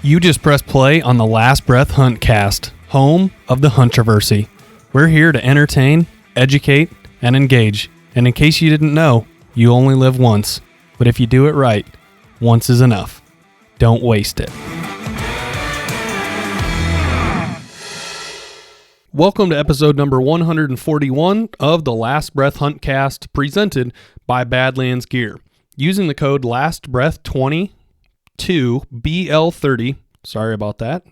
You just pressed play on the Last Breath Huntcast, home of the Huntroversy. We're here to entertain, educate, and engage. And in case you didn't know, you only live once. But if you do it right, once is enough. Don't waste it. Welcome to episode number 141 of the Last Breath Huntcast, presented by Badlands Gear. Using the code LASTBREATH22 BL30, sorry about that,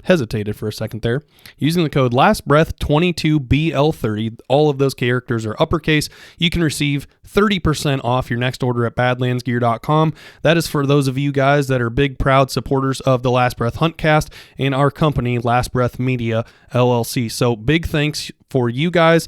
hesitated for a second there. Using the code LASTBREATH22 BL30, all of those characters are uppercase. You can receive 30% off your next order at badlandsgear.com. That is for those of you guys that are big, proud supporters of the Last Breath Huntcast and our company, Last Breath Media LLC. So big thanks for you guys.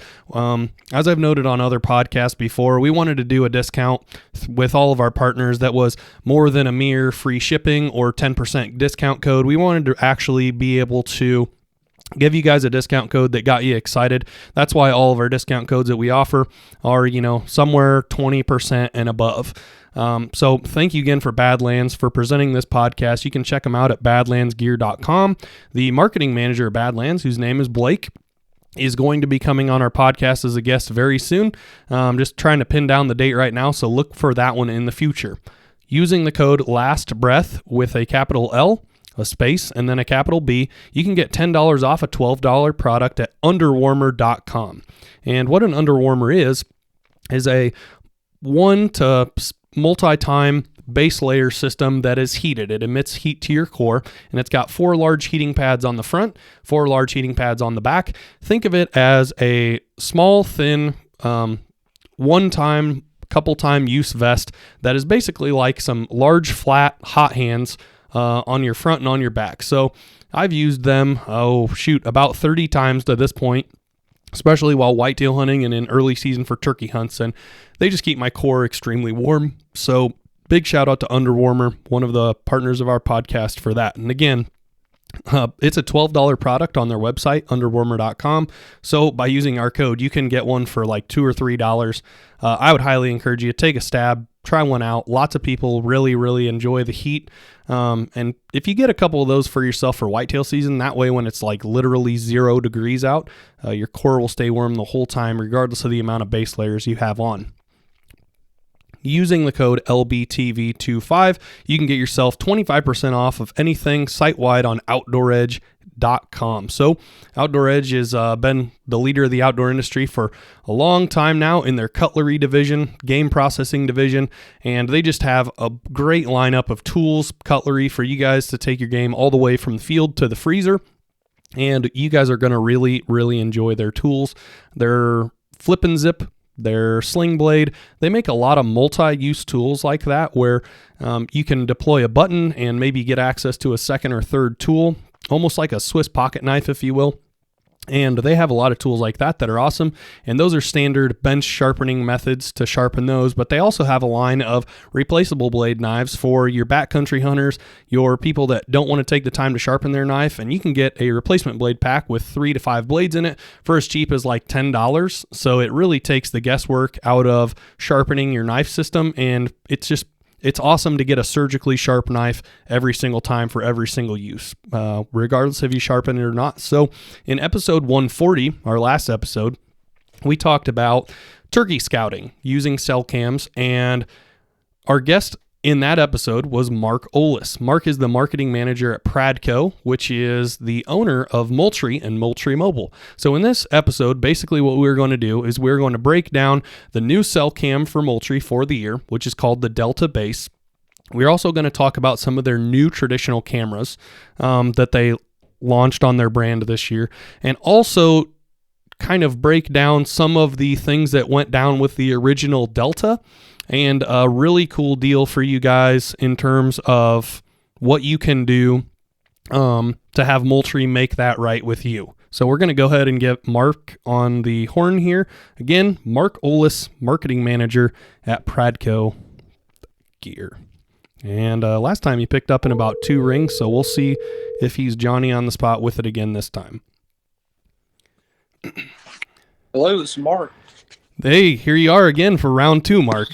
As I've noted on other podcasts before, we wanted to do a discount with all of our partners that was more than a mere free shipping or 10% discount code. We wanted to actually be able to give you guys a discount code that got you excited. That's why all of our discount codes that we offer are, somewhere 20% and above. So thank you again for Badlands for presenting this podcast. You can check them out at badlandsgear.com. The marketing manager of Badlands, whose name is Blake, is going to be coming on our podcast as a guest very soon. Just trying to pin down the date right now, so look for that one in the future. Using the code LASTBREATH with a capital L, a space, and then a capital B, you can get $10 off a $12 product at underwarmer.com. And what an underwarmer is a one to multi-time base layer system that is heated. It emits heat to your core, and it's got 4 large heating pads on the front, 4 large heating pads on the back. Think of it as a small, thin, one-time, couple-time use vest that is basically like some large, flat, hot hands on your front and on your back. So I've used them, about 30 times to this point, especially while whitetail hunting and in early season for turkey hunts, and they just keep my core extremely warm. So big shout out to Underwarmer, one of the partners of our podcast, for that. And again, it's a $12 product on their website, underwarmer.com. So by using our code, you can get one for like $2 or $3. I would highly encourage you to take a stab, try one out. Lots of people really, really enjoy the heat. And if you get a couple of those for yourself for whitetail season, that way when it's like literally 0 degrees out, your core will stay warm the whole time, regardless of the amount of base layers you have on. Using the code LBTV25, you can get yourself 25% off of anything site-wide on OutdoorEdge.com. So Outdoor Edge has been the leader of the outdoor industry for a long time now in their cutlery division, game processing division, and they just have a great lineup of tools, cutlery for you guys to take your game all the way from the field to the freezer. And you guys are going to really, really enjoy their tools. Their flip and zip, their sling blade, they make a lot of multi-use tools like that where you can deploy a button and maybe get access to a second or third tool, almost like a Swiss pocket knife, if you will. And they have a lot of tools like that that are awesome. And those are standard bench sharpening methods to sharpen those. But they also have a line of replaceable blade knives for your backcountry hunters, your people that don't want to take the time to sharpen their knife. And you can get a replacement blade pack with 3 to 5 blades in it for as cheap as like $10. So it really takes the guesswork out of sharpening your knife system. And it's awesome to get a surgically sharp knife every single time for every single use, regardless if you sharpen it or not. So in episode 140, our last episode, we talked about turkey scouting using cell cams, and our guest in that episode was Mark Olis. Mark is the marketing manager at Pradco, which is the owner of Moultrie and Moultrie Mobile. So in this episode, basically what we're going to do is we're going to break down the new cell cam for Moultrie for the year, which is called the Delta Base. We're also going to talk about some of their new traditional cameras that they launched on their brand this year, and also kind of break down some of the things that went down with the original Delta, and a really cool deal for you guys in terms of what you can do to have Moultrie make that right with you. So we're going to go ahead and get Mark on the horn here. Again, Mark Olis, marketing manager at Pradco Gear. And last time he picked up in about 2 rings, so we'll see if he's Johnny on the spot with it again this time. Hello, this is Mark. Hey, here you are again for round 2, Mark.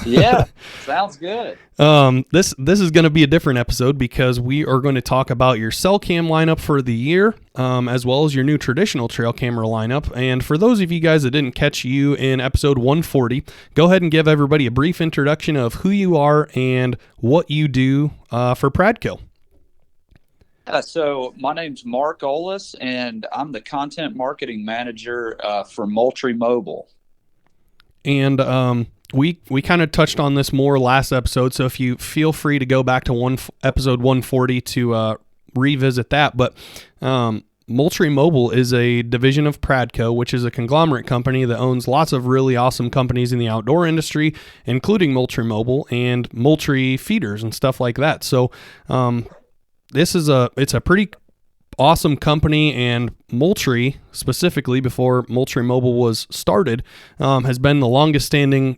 Yeah, sounds good. This is going to be a different episode because we are going to talk about your cell cam lineup for the year, as well as your new traditional trail camera lineup. And for those of you guys that didn't catch you in episode 140, go ahead and give everybody a brief introduction of who you are and what you do for Pradco. So my name's Mark Olis, and I'm the content marketing manager for Moultrie Mobile. And we kind of touched on this more last episode, so if you feel free to go back to episode 140 to revisit that. But Moultrie Mobile is a division of Pradco, which is a conglomerate company that owns lots of really awesome companies in the outdoor industry, including Moultrie Mobile and Moultrie feeders and stuff like that. So it's a pretty awesome company, and Moultrie specifically, before Moultrie Mobile was started, has been the longest standing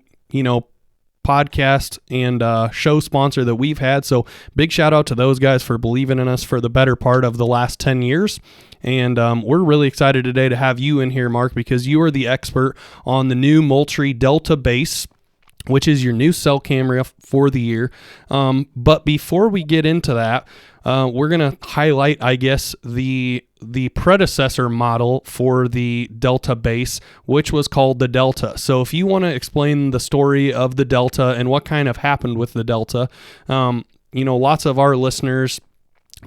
podcast and show sponsor that we've had. So big shout out to those guys for believing in us for the better part of the last 10 years. And we're really excited today to have you in here, Mark, because you are the expert on the new Moultrie Delta base, which is your new cell camera for the year. But before we get into that, we're going to highlight, I guess, the predecessor model for the Delta base, which was called the Delta. So if you want to explain the story of the Delta and what kind of happened with the Delta, lots of our listeners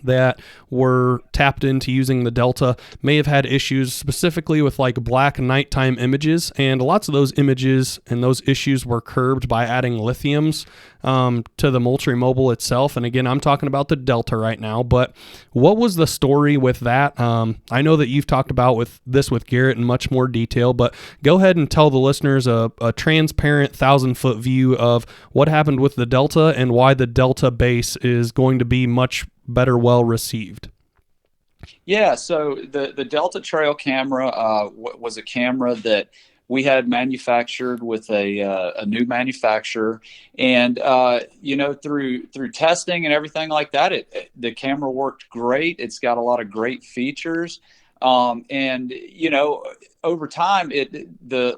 that were tapped into using the Delta may have had issues specifically with like black nighttime images, and lots of those images and those issues were curbed by adding lithiums to the Moultrie Mobile itself. And again, I'm talking about the Delta right now, but what was the story with that? I know that you've talked about with Garrett in much more detail, but go ahead and tell the listeners a transparent 1,000-foot view of what happened with the Delta and why the Delta base is going to be much better well received. Yeah, so the Delta Trail camera was a camera that we had manufactured with a new manufacturer, and through testing and everything like that, the camera worked great. It's got a lot of great features, and over time,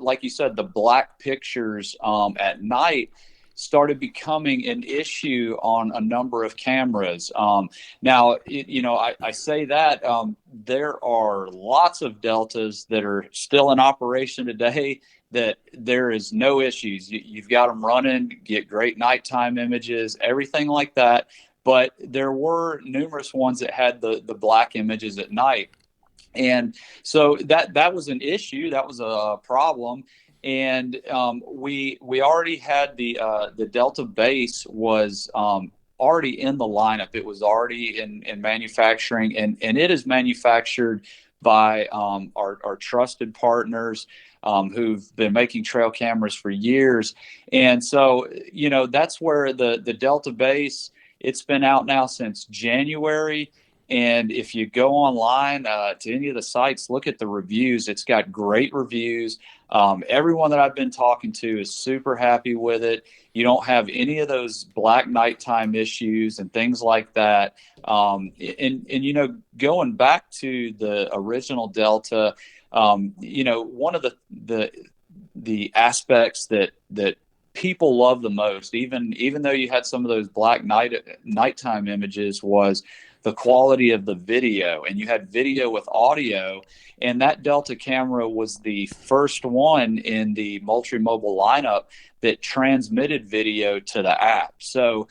like you said, the black pictures at night started becoming an issue on a number of cameras. Now, I say that there are lots of Deltas that are still in operation today that there is no issues. You've got them running, get great nighttime images, everything like that. But there were numerous ones that had the black images at night. And so that was an issue. That was a problem. And we already had the Delta base was already in the lineup. It was already in manufacturing, and it is manufactured by our trusted partners who've been making trail cameras for years. And so that's where the Delta base, it's been out now since January. And if you go online to any of the sites, look at the reviews. It's got great reviews. Everyone that I've been talking to is super happy with it. You don't have any of those black nighttime issues and things like that. Going back to the original Delta, one of the aspects that people love the most, even though you had some of those black nighttime images, was the quality of the video, and you had video with audio. And that Delta camera was the first one in the Moultrie Mobile lineup that transmitted video to the app. So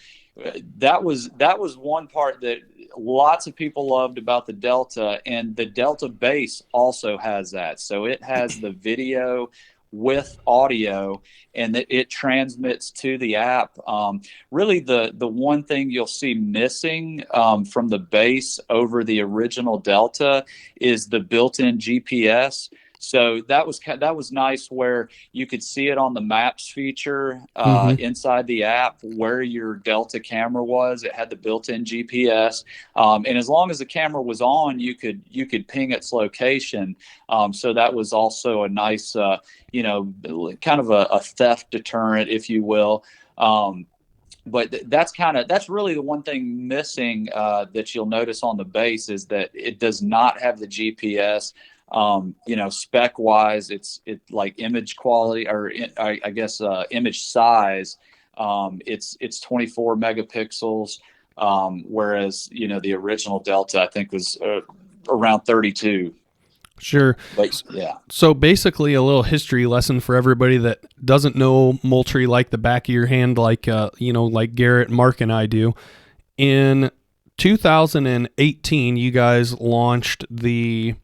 that was one part that lots of people loved about the Delta, and the Delta base also has that. So it has the video with audio, and that it transmits to the app. Really, the one thing you'll see missing from the base over the original Delta is the built-in GPS. So that was nice, where you could see it on the maps feature inside the app where your Delta camera was. It had the built-in GPS, and as long as the camera was on, you could ping its location. So that was also a nice, kind of a theft deterrent, if you will. But that's really the one thing missing that you'll notice on the base, is that it does not have the GPS. Spec wise, it like image quality, or I guess image size. It's 24 megapixels, whereas the original Delta I think was around 32. Sure. But yeah. So basically, a little history lesson for everybody that doesn't know Moultrie like the back of your hand, like like Garrett, Mark, and I do. In 2018, you guys launched the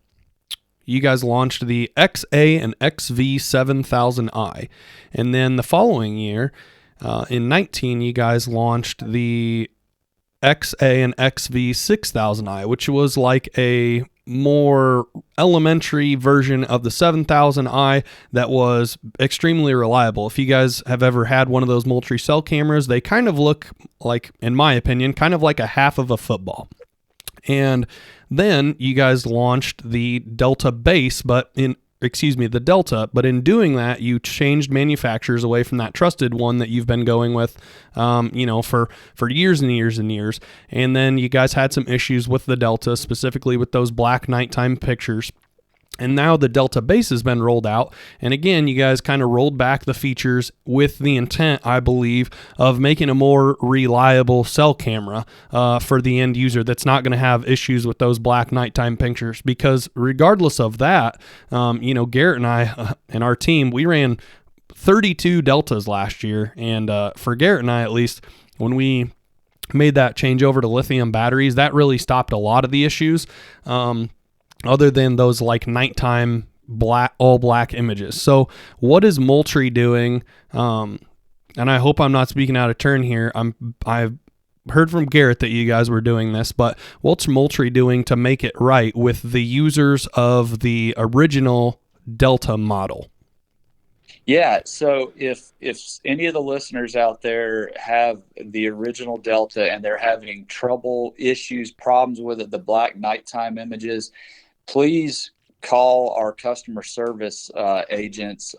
XA and XV 7000i, and then the following year, in 19, you guys launched the XA and XV 6000i, which was like a more elementary version of the 7000i that was extremely reliable. If you guys have ever had one of those Moultrie cell cameras, they kind of look like, in my opinion, kind of like a half of a football. And then you guys launched the Delta base, the Delta, but in doing that, you changed manufacturers away from that trusted one that you've been going with, for years and years and years. And then you guys had some issues with the Delta, specifically with those black nighttime pictures. And now the Delta base has been rolled out. And again, you guys kind of rolled back the features with the intent, I believe, of making a more reliable cell camera for the end user that's not going to have issues with those black nighttime pictures. Because regardless of that, Garrett and I and our team, we ran 32 Deltas last year. And for Garrett and I, at least, when we made that change over to lithium batteries, that really stopped a lot of the issues. Other than those like nighttime all black images. So what is Moultrie doing? And I hope I'm not speaking out of turn here. I've heard from Garrett that you guys were doing this, but what's Moultrie doing to make it right with the users of the original Delta model? Yeah, so if any of the listeners out there have the original Delta and they're having trouble, issues, problems with it, the black nighttime images, please call our customer service agents,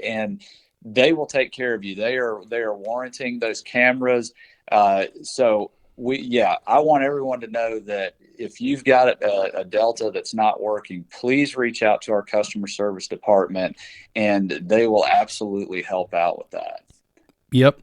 and they will take care of you. They are warranting those cameras. I want everyone to know that if you've got a Delta that's not working, please reach out to our customer service department, and they will absolutely help out with that. Yep.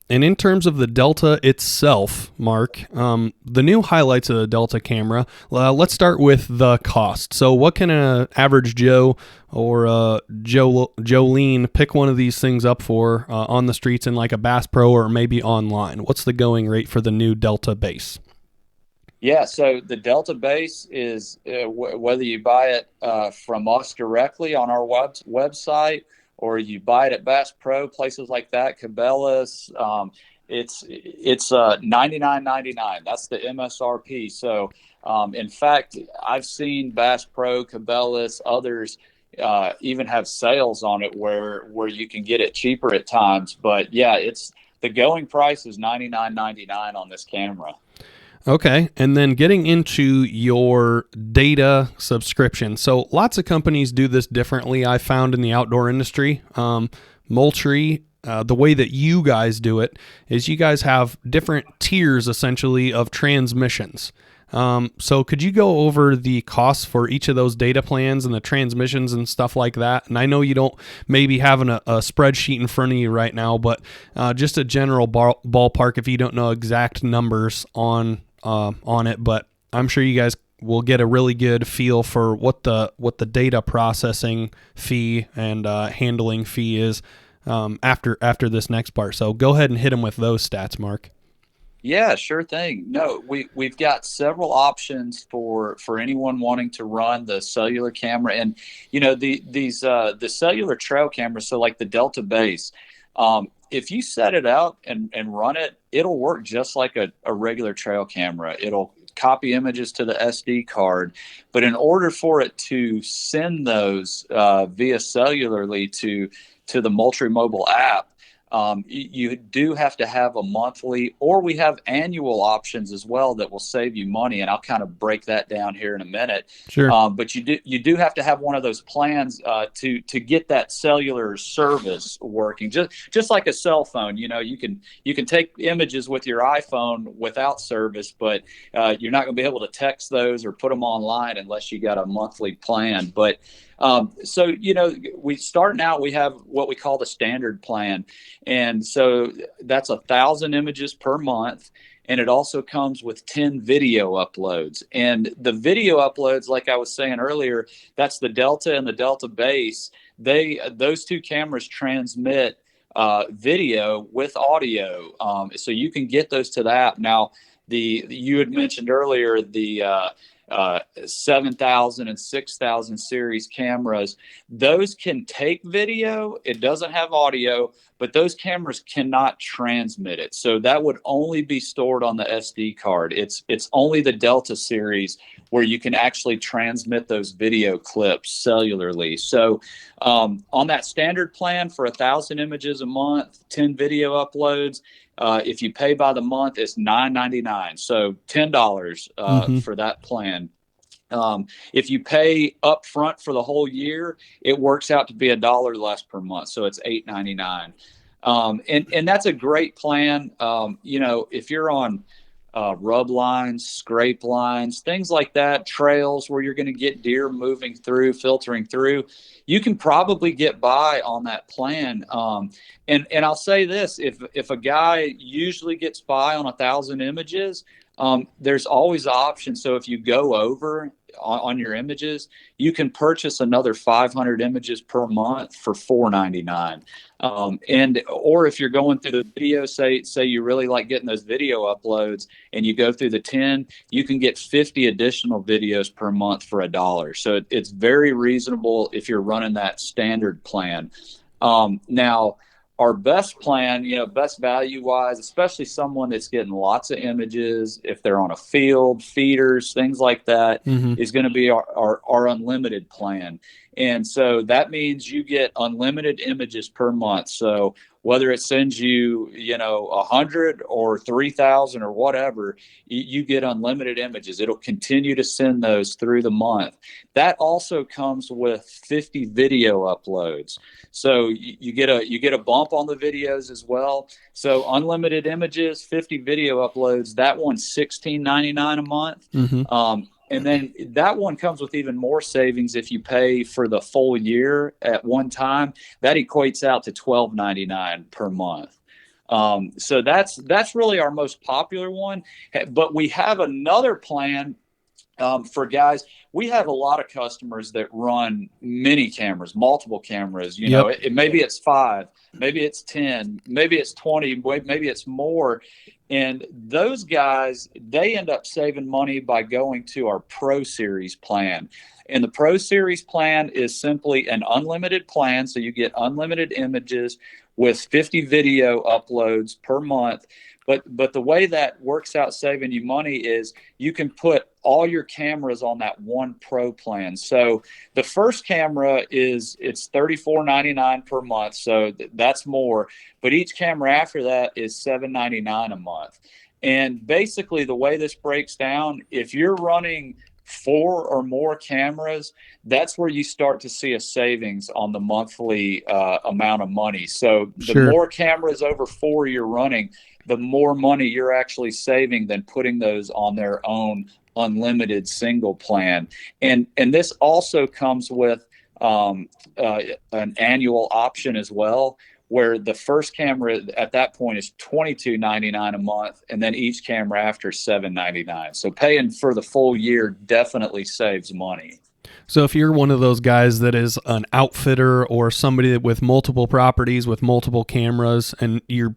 And in terms of the Delta itself, Mark, the new highlights of the Delta camera, let's start with the cost. So what can an average Joe or Jolene pick one of these things up for on the streets in like a Bass Pro or maybe online? What's the going rate for the new Delta base? Yeah, so the Delta base is whether you buy it from us directly on our website, or you buy it at Bass Pro, places like that, Cabela's, it's $99.99. That's the MSRP. So, in fact, I've seen Bass Pro, Cabela's, others even have sales on it where you can get it cheaper at times. But yeah, the going price is $99.99 on this camera. Okay, and then getting into your data subscription. So lots of companies do this differently, I found, in the outdoor industry. Moultrie, the way that you guys do it is you guys have different tiers, essentially, of transmissions. So could you go over the costs for each of those data plans and the transmissions and stuff like that? And I know you don't maybe having a spreadsheet in front of you right now, but just a general ballpark if you don't know exact numbers on it, but I'm sure you guys will get a really good feel for what the data processing fee and handling fee is after this next part. So go ahead and hit them with those stats, Mark. Yeah, sure thing. No, we've got several options for anyone wanting to run the cellular camera, and the cellular trail cameras. So like the Delta base, if you set it out and run it, it'll work just like a regular trail camera. It'll copy images to the SD card, but in order for it to send those via cellularly to the Moultrie mobile app, You do have to have a monthly, or we have annual options as well that will save you money. And I'll kind of break that down here in a minute. Sure. But you do have to have one of those plans to get that cellular service working. Just like a cell phone, you can take images with your iPhone without service, but you're not going to be able to text those or put them online unless you got a monthly plan. But so we starting out, we have what we call the standard plan, and so that's 1,000 images per month. And it also comes with 10 video uploads. And the video uploads, like I was saying earlier, that's the Delta and the Delta base. Those two cameras transmit video with audio, so you can get those to the app. Now, you had mentioned earlier the 7,000 and 6,000 series cameras. Those can take video. It doesn't have audio, but those cameras cannot transmit it. So that would only be stored on the SD card. It's only the Delta series where you can actually transmit those video clips cellularly. So on that standard plan for 1,000 images a month, 10 video uploads, if you pay by the month, it's $9.99. So $10 for that plan. If you pay up front for the whole year, it works out to be $1 less per month. So it's $8.99. And that's a great plan. If you're on rub lines, scrape lines, things like that, trails where you're going to get deer moving through, filtering through, you can probably get by on that plan. And I'll say this, if a guy usually gets by on 1,000 images, there's always the option. So if you go over on your images, you can purchase another 500 images per month for $4.99. Or if you're going through the video, say you really like getting those video uploads and you go through the 10, you can get 50 additional videos per month for $1. So it's very reasonable if you're running that standard plan. Now, our best plan, best value wise, especially someone that's getting lots of images, if they're on a field, feeders, things like that, is going to be our unlimited plan. And so that means you get unlimited images per month. So whether it sends you, 100 or 3,000 or whatever, you get unlimited images. It'll continue to send those through the month. That also comes with 50 video uploads. So you get a bump on the videos as well. So unlimited images, 50 video uploads. That one's $16.99 a month. And then that one comes with even more savings if you pay for the full year at one time. That equates out to $12.99 per month. So that's really our most popular one. But we have another plan for guys. We have a lot of customers that run many cameras, multiple cameras. Maybe it's 5, maybe it's 10, maybe it's 20, maybe it's more. And those guys, they end up saving money by going to our Pro Series plan. And the Pro Series plan is simply an unlimited plan. So you get unlimited images with 50 video uploads per month. But the way that works out saving you money is you can put all your cameras on that one Pro plan. So the first camera it's $34.99 per month. So that's more. But each camera after that is $7.99 a month. And basically the way this breaks down, if you're running 4 or more cameras, that's where you start to see a savings on the monthly amount of money. So the more cameras over 4 you're running, the more money you're actually saving than putting those on their own unlimited single plan. And this also comes with an annual option as well, where the first camera at that point is $22.99 a month, and then each camera after $7.99. So paying for the full year definitely saves money. So if you're one of those guys that is an outfitter or somebody with multiple properties with multiple cameras, and you're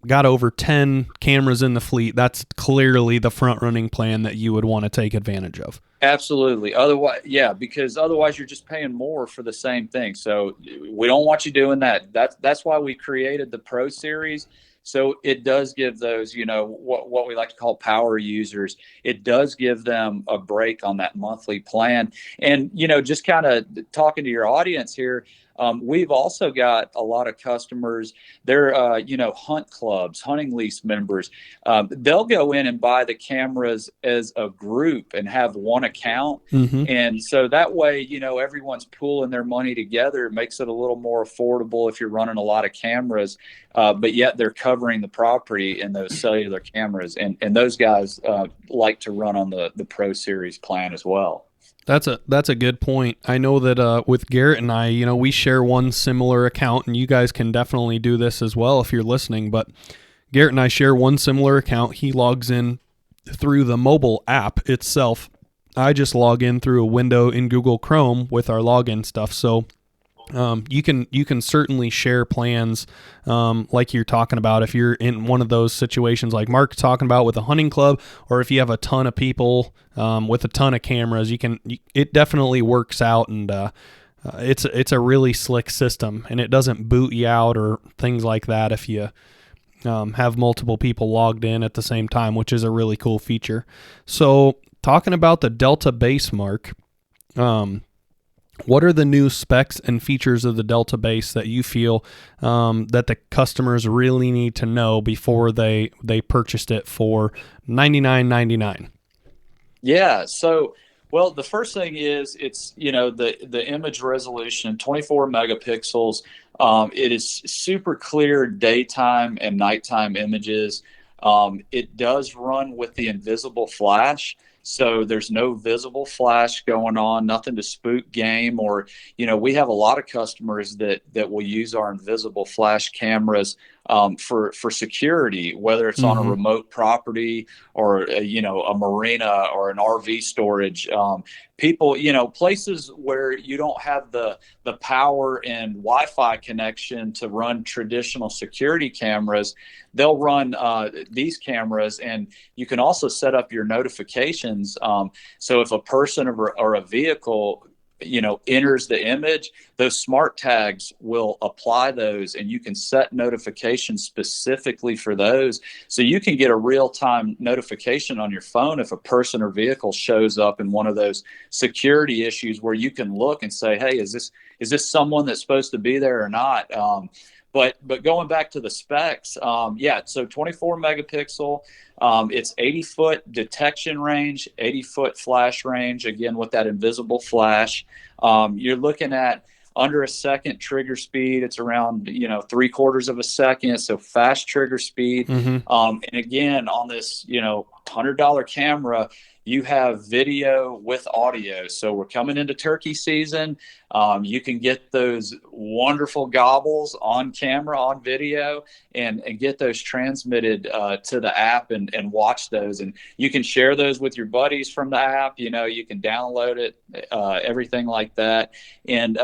got over 10 cameras in the fleet, that's clearly the front running plan that you would want to take advantage of. Absolutely. Otherwise, because otherwise you're just paying more for the same thing. So we don't want you doing that. That's why we created the Pro Series. So it does give those, what we like to call power users, it does give them a break on that monthly plan. And, just kind of talking to your audience here, We've also got a lot of customers. They're hunt clubs, hunting lease members. They'll go in and buy the cameras as a group and have one account. Mm-hmm. And so that way, everyone's pooling their money together. It makes it a little more affordable if you're running a lot of cameras, but yet they're covering the property in those cellular cameras. And those guys like to run on the Pro Series plan as well. That's a good point. I know that with Garrett and I, we share one similar account, and you guys can definitely do this as well if you're listening. But Garrett and I share one similar account. He logs in through the mobile app itself. I just log in through a window in Google Chrome with our login stuff. So you can certainly share plans like you're talking about if you're in one of those situations like Mark's talking about with a hunting club, or if you have a ton of people with a ton of cameras. It definitely works out, and it's a really slick system, and it doesn't boot you out or things like that if you have multiple people logged in at the same time, which is a really cool feature. So talking about the Delta base, Mark, what are the new specs and features of the Delta base that you feel that the customers really need to know before they purchased it for $99.99? Yeah. So, well, the first thing is it's the image resolution, 24 megapixels. It is super clear daytime and nighttime images. It does run with the invisible flash. So there's no visible flash going on, nothing to spook game, or, we have a lot of customers that will use our invisible flash cameras for security, whether it's on a remote property or, a marina or an RV storage. People, places where you don't have the power and Wi-Fi connection to run traditional security cameras, they'll run these cameras, and you can also set up your notifications. So if a person or a vehicle enters the image, those smart tags will apply those, and you can set notifications specifically for those. So you can get a real-time notification on your phone if a person or vehicle shows up in one of those security issues, where you can look and say, hey, is this someone that's supposed to be there or not? But going back to the specs, so 24 megapixel, it's 80-foot detection range, 80-foot flash range, again, with that invisible flash. You're looking at under a second trigger speed. It's around, 3/4 of a second, so fast trigger speed. And again, on this, $100 camera, you have video with audio. So we're coming into turkey season. You can get those wonderful gobbles on camera, on video, and get those transmitted to the app and watch those. And you can share those with your buddies from the app. You can download it, everything like that. And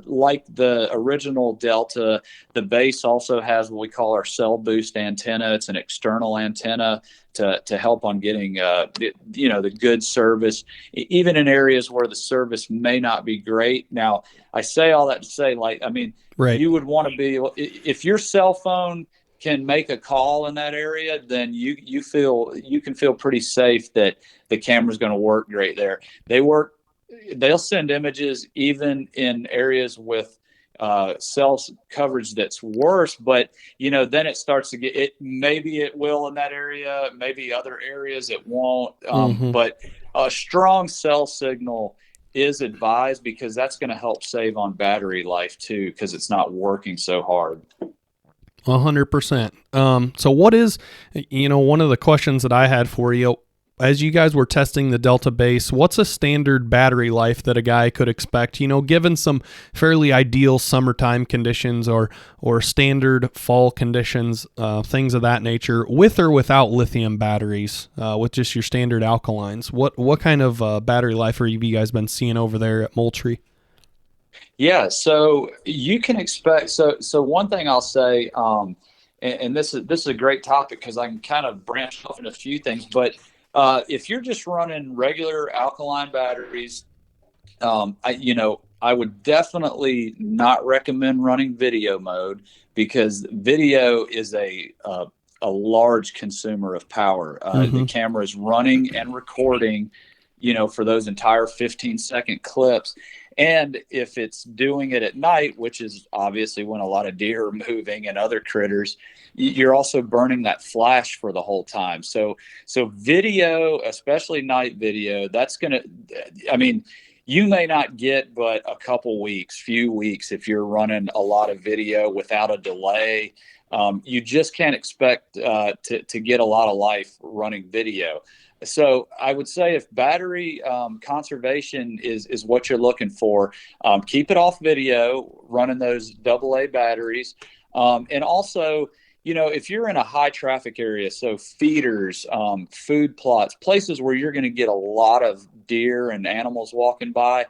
like the original Delta, the base also has what we call our cell boost antenna. It's an external antenna to help on getting the good service, even in areas where the service may not be great. Now, I say all that to say, right, you would want to be, if your cell phone can make a call in that area, then you can feel pretty safe that the camera's going to work great there. They'll send images even in areas with cell coverage that's worse, but then it starts to get it. Maybe it will in that area, maybe other areas it won't. But a strong cell signal is advised, because that's going to help save on battery life too, because it's not working so hard. 100%. So what is, one of the questions that I had for you, as you guys were testing the Delta base, what's a standard battery life that a guy could expect, given some fairly ideal summertime conditions or standard fall conditions, things of that nature, with or without lithium batteries, with just your standard alkalines? What kind of battery life have you guys been seeing over there at Moultrie? Yeah, so you can expect, so one thing I'll say, and this is a great topic because I can kind of branch off in a few things, but if you're just running regular alkaline batteries, I would definitely not recommend running video mode, because video is a large consumer of power. The camera is running and recording, for those entire 15-second clips. And if it's doing it at night, which is obviously when a lot of deer are moving and other critters, you're also burning that flash for the whole time. So video, especially night video, that's going to, I mean, you may not get but a couple weeks, few weeks, if you're running a lot of video without a delay. You just can't expect to get a lot of life running video. So I would say if battery conservation is what you're looking for, keep it off video, running those AA batteries. And also, if you're in a high traffic area, so feeders, food plots, places where you're going to get a lot of deer and animals walking by,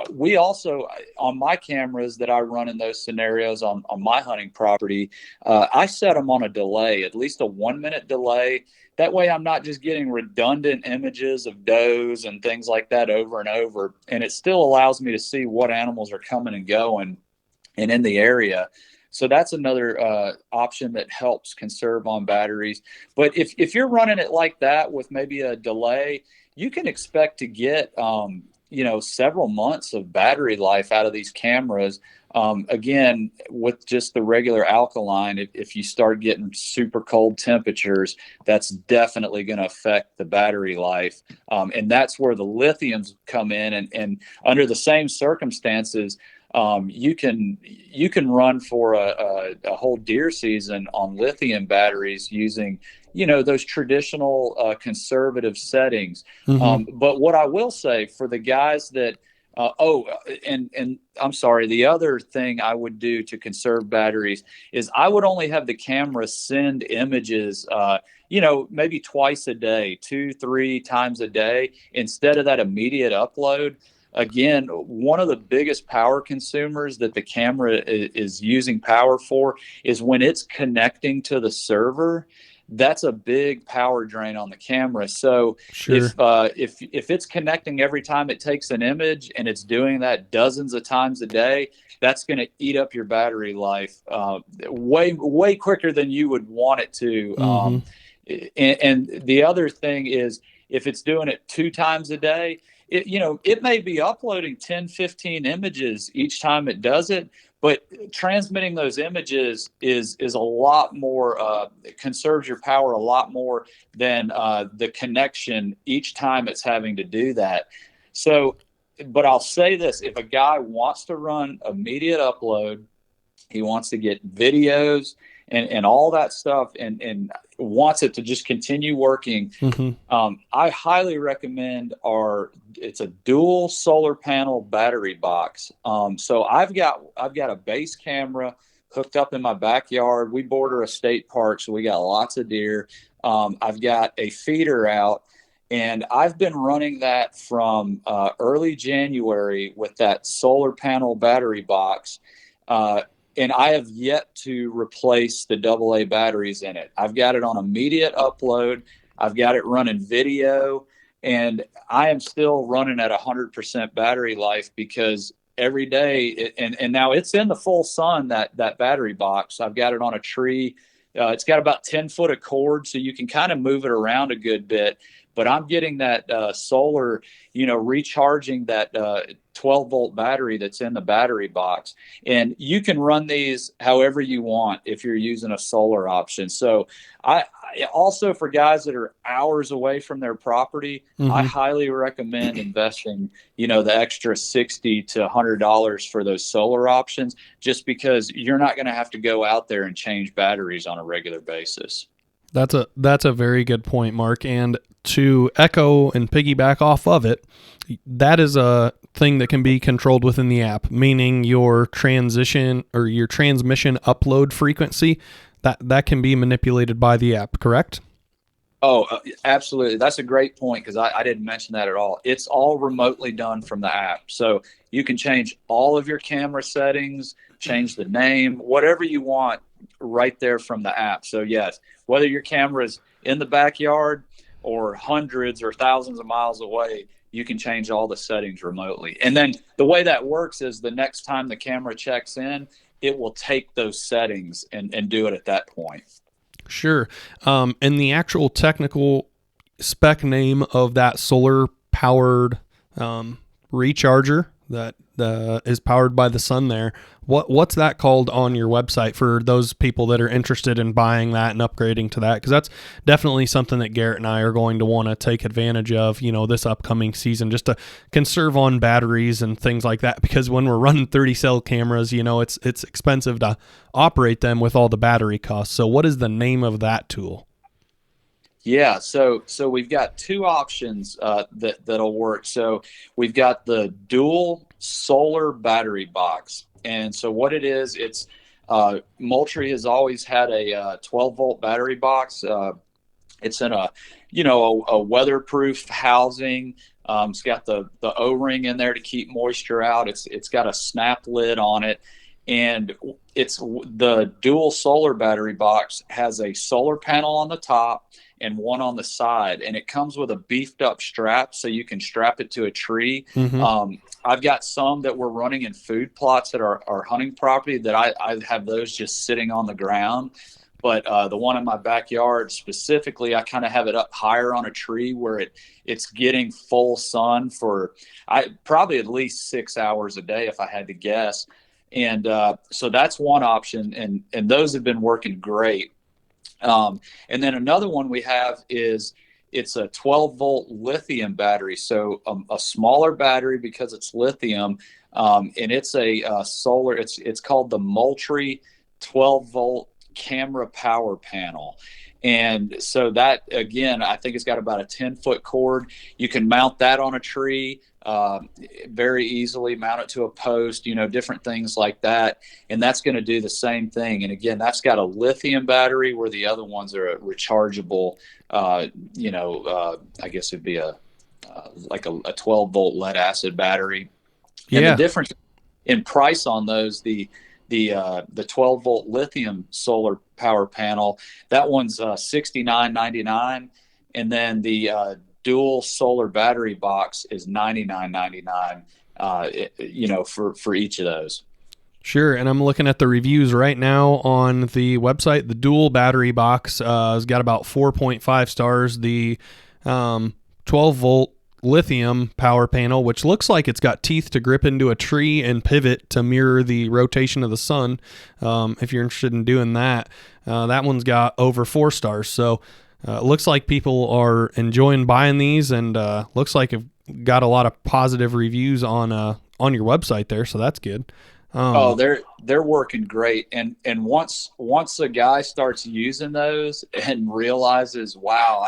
we also, on my cameras that I run in those scenarios on my hunting property, I set them on a delay, at least a 1 minute delay. That way I'm not just getting redundant images of does and things like that over and over. And it still allows me to see what animals are coming and going and in the area. So that's another option that helps conserve on batteries. But if you're running it like that with maybe a delay, you can expect to get several months of battery life out of these cameras. Again, with just the regular alkaline, if you start getting super cold temperatures, that's definitely going to affect the battery life. And that's where the lithiums come in. And under the same circumstances, you can run for a whole deer season on lithium batteries using those traditional conservative settings. Mm-hmm. But what I will say for the guys that and I'm sorry, the other thing I would do to conserve batteries is I would only have the camera send images maybe twice a day, 2-3 times a day, instead of that immediate upload. Again, one of the biggest power consumers that the camera is using power for is when it's connecting to the server. That's a big power drain on the camera. So Sure. if it's connecting every time it takes an image and it's doing that dozens of times a day, that's going to eat up your battery life way quicker than you would want it to. Mm-hmm. And the other thing is, if it's doing it 2 times a day, it may be uploading 10-15 images each time it does it, but transmitting those images is a lot more, conserves your power a lot more than the connection each time it's having to do that. So, but I'll say this: if a guy wants to run immediate upload, he wants to get videos and all that stuff, and wants it to just continue working. Mm-hmm. I highly recommend it's a dual solar panel battery box. So I've got a base camera hooked up in my backyard. We border a state park, so we got lots of deer. I've got a feeder out, and I've been running that from early January with that solar panel battery box. And I have yet to replace the AA batteries in it. I've got it on immediate upload. I've got it running video, and I am still running at 100% battery life because every day, and now it's in the full sun, that battery box. I've got it on a tree. It's got about 10 foot of cord, so you can kind of move it around a good bit. But I'm getting that solar, recharging that 12-volt battery that's in the battery box. And you can run these however you want if you're using a solar option. So I also, for guys that are hours away from their property, Mm-hmm. I highly recommend investing, the extra $60 to $100 for those solar options, just because you're not going to have to go out there and change batteries on a regular basis. That's a very good point, Mark. And to echo and piggyback off of it, that is a thing that can be controlled within the app, meaning your transition or your transmission upload frequency, that can be manipulated by the app, correct? Oh, absolutely. That's a great point, because I didn't mention that at all. It's all remotely done from the app. So you can change all of your camera settings, change the name, whatever you want right there from the app. So yes, whether your camera is in the backyard or hundreds or thousands of miles away, you can change all the settings remotely. And then the way that works is the next time the camera checks in, it will take those settings and do it at that point. Sure. And the actual technical spec name of that solar powered recharger that is powered by the sun there. What's that called on your website for those people that are interested in buying that and upgrading to that? Because that's definitely something that Garrett and I are going to want to take advantage of, this upcoming season, just to conserve on batteries and things like that. Because when we're running 30 cell cameras, it's expensive to operate them with all the battery costs. So what is the name of that tool? Yeah, so we've got two options that'll work. So we've got the dual solar battery box, and so what it is, it's Moultrie has always had a 12-volt battery box. It's in a weatherproof housing. It's got the O-ring in there to keep moisture out. It's got a snap lid on it, and it's the dual solar battery box has a solar panel on the top and one on the side, and it comes with a beefed up strap so you can strap it to a tree. Mm-hmm. I've got some that we're running in food plots at our hunting property that I have those just sitting on the ground. But the one in my backyard specifically, I kind of have it up higher on a tree where it's getting full sun for probably at least 6 hours a day if I had to guess. And so that's one option, and those have been working great. And then another one we have is it's a 12-volt lithium battery, so a smaller battery because it's lithium, and it's a solar. It's called the Moultrie 12-volt camera power panel. And so that, again, I think it's got about a 10-foot cord. You can mount that on a tree very easily, mount it to a post, different things like that. And that's going to do the same thing. And again, that's got a lithium battery where the other ones are a rechargeable, I guess it'd be like a 12-volt lead acid battery. And the difference in price on those, the 12-volt lithium solar power panel, that one's $69.99, and then the dual solar battery box is $99.99. For each of those. Sure, and I'm looking at the reviews right now on the website. The dual battery box has got about 4.5 stars. The 12-volt lithium power panel, which looks like it's got teeth to grip into a tree and pivot to mirror the rotation of the sun. If you're interested in doing that, that one's got over 4 stars. So it looks like people are enjoying buying these, and looks like you've got a lot of positive reviews on your website there. So that's good. They're working great, and once a guy starts using those and realizes, wow,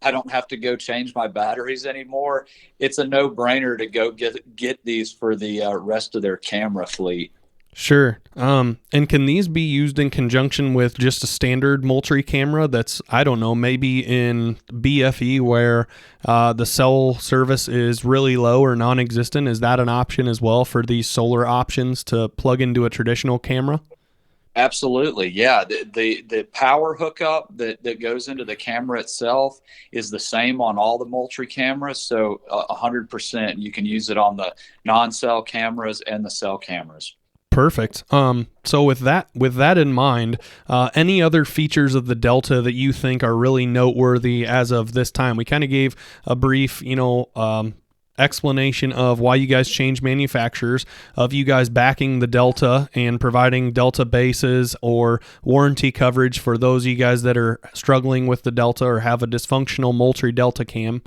I don't have to go change my batteries anymore, it's a no-brainer to go get these for the rest of their camera fleet. Sure. And can these be used in conjunction with just a standard Moultrie camera that's, I don't know, maybe in BFE where the cell service is really low or non-existent? Is that an option as well for these solar options to plug into a traditional camera? Absolutely, yeah. The power hookup that goes into the camera itself is the same on all the Moultrie cameras, so 100% you can use it on the non-cell cameras and the cell cameras. Perfect. So with that in mind, any other features of the Delta that you think are really noteworthy as of this time? We kind of gave a brief, explanation of why you guys changed manufacturers, of you guys backing the Delta and providing Delta bases or warranty coverage for those of you guys that are struggling with the Delta or have a dysfunctional Moultrie Deltacam,